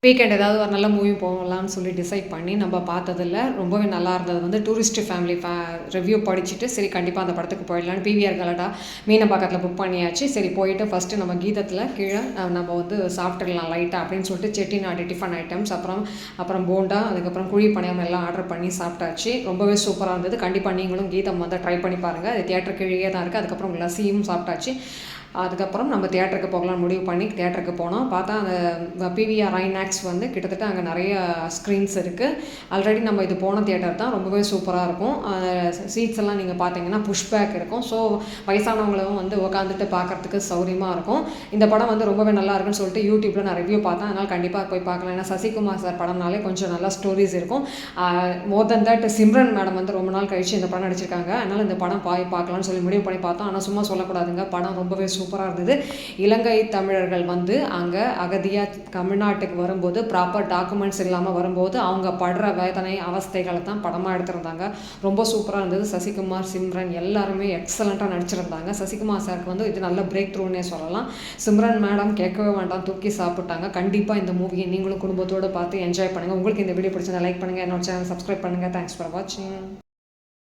Weekend ஏதாவது ஒரு நல்ல மூவி போகலான்னு சொல்லி டிசைட் பண்ணி நம்ம பார்த்ததில்ல. ரொம்பவே நல்லா இருந்தது. டூரிஸ்ட் ஃபேமிலி ரிவ்யூ படிச்சுட்டு சரி கண்டிப்பாக அந்த படத்துக்கு போயிடலான்னு பிவிஆர் கலாட்டா மீனம்பாக்கத்தில் புக் பண்ணியாச்சு. சரி போயிட்டு ஃபஸ்ட்டு நம்ம கீதத்தில் கீழே நம்ம சாப்பிட்டுடலாம் லைட்டாக அப்படின்னு சொல்லிட்டு செட்டிநாடு டிஃபன் ஐட்டம்ஸ் அப்புறம் போண்டா, அதுக்கப்புறம் குழி பணியாரம் எல்லாம் ஆர்டர் பண்ணி சாப்பிட்டாச்சு. ரொம்பவே சூப்பராக இருந்தது. கண்டிப்பாக நீங்களும் கீதம் ட்ரை பண்ணி பாருங்கள். அது தியேட்டர் கீழே தான் இருக்குது. அதுக்கப்புறம் லஸ்ஸியும் சாப்பிட்டாச்சு. அதுக்கப்புறம் நம்ம தியேட்டருக்கு போகலான்னு முடிவு பண்ணி தியேட்டருக்கு போனோம். பார்த்தா அந்த பிவிஆர் ஐநாக்ஸ் கிட்டத்தட்ட அங்கே நிறைய ஸ்க்ரீன்ஸ் இருக்குது. ஆல்ரெடி நம்ம இது போன தியேட்டர் தான். ரொம்பவே சூப்பராக இருக்கும். சீட்ஸ் எல்லாம் நீங்கள் பார்த்தீங்கன்னா புஷ் பேக் இருக்கும். ஸோ வயசானவங்களும் உட்காந்துட்டு பார்க்குறதுக்கு சௌரியமாக இருக்கும். இந்த படம் ரொம்பவே நல்லா இருக்குன்னு சொல்லிட்டு யூடியூப்பில் நான் ரிவ்யூ பார்த்தேன். அதனால் கண்டிப்பாக போய் பார்க்கலாம். ஏன்னா சசிகுமார் சார் படம்னாலே கொஞ்சம் நல்லா ஸ்டோரிஸ் இருக்கும். மோர் தென் தட் சிம்ரன் மேடம் ரொம்ப நாள் கழிச்சு இந்த படம் நடிச்சிருக்காங்க. அதனால் இந்த படம் பார்க்கலான்னு சொல்லி முடிவு பண்ணி பார்த்தோம். ஆனால் சும்மா சொல்லக்கூடாதுங்க, படம் ரொம்பவே சூப்பராக இருந்தது. இலங்கை தமிழர்கள் அங்கே அகதியாக தமிழ்நாட்டுக்கு வரும்போது ப்ராப்பர் டாக்குமெண்ட்ஸ் இல்லாமல் வரும்போது அவங்க படுற வேதனை அவஸ்தைகளை தான் படமாக எடுத்திருந்தாங்க. ரொம்ப சூப்பராக இருந்தது. சசிகுமார், சிம்ரன் எல்லாருமே எக்ஸலண்ட்டாக நடிச்சிருந்தாங்க. சசிகுமார் சாருக்கு இது நல்ல பிரேக் த்ரூன்னே சொல்லலாம். சிம்ரன் மேடம் கேட்கவே வேண்டாம், தூக்கி சாப்பிட்டாங்க. கண்டிப்பாக இந்த மூவியை நீங்களும் குடும்பத்தோடு பார்த்து என்ஜாய் பண்ணுங்கள். உங்களுக்கு இந்த வீடியோ பிடிச்சிருந்தா லைக் பண்ணுங்கள், என்னோட சேனல் சப்ஸ்கிரைப் பண்ணுங்கள். தேங்க்ஸ் ஃபார் வாட்சிங்.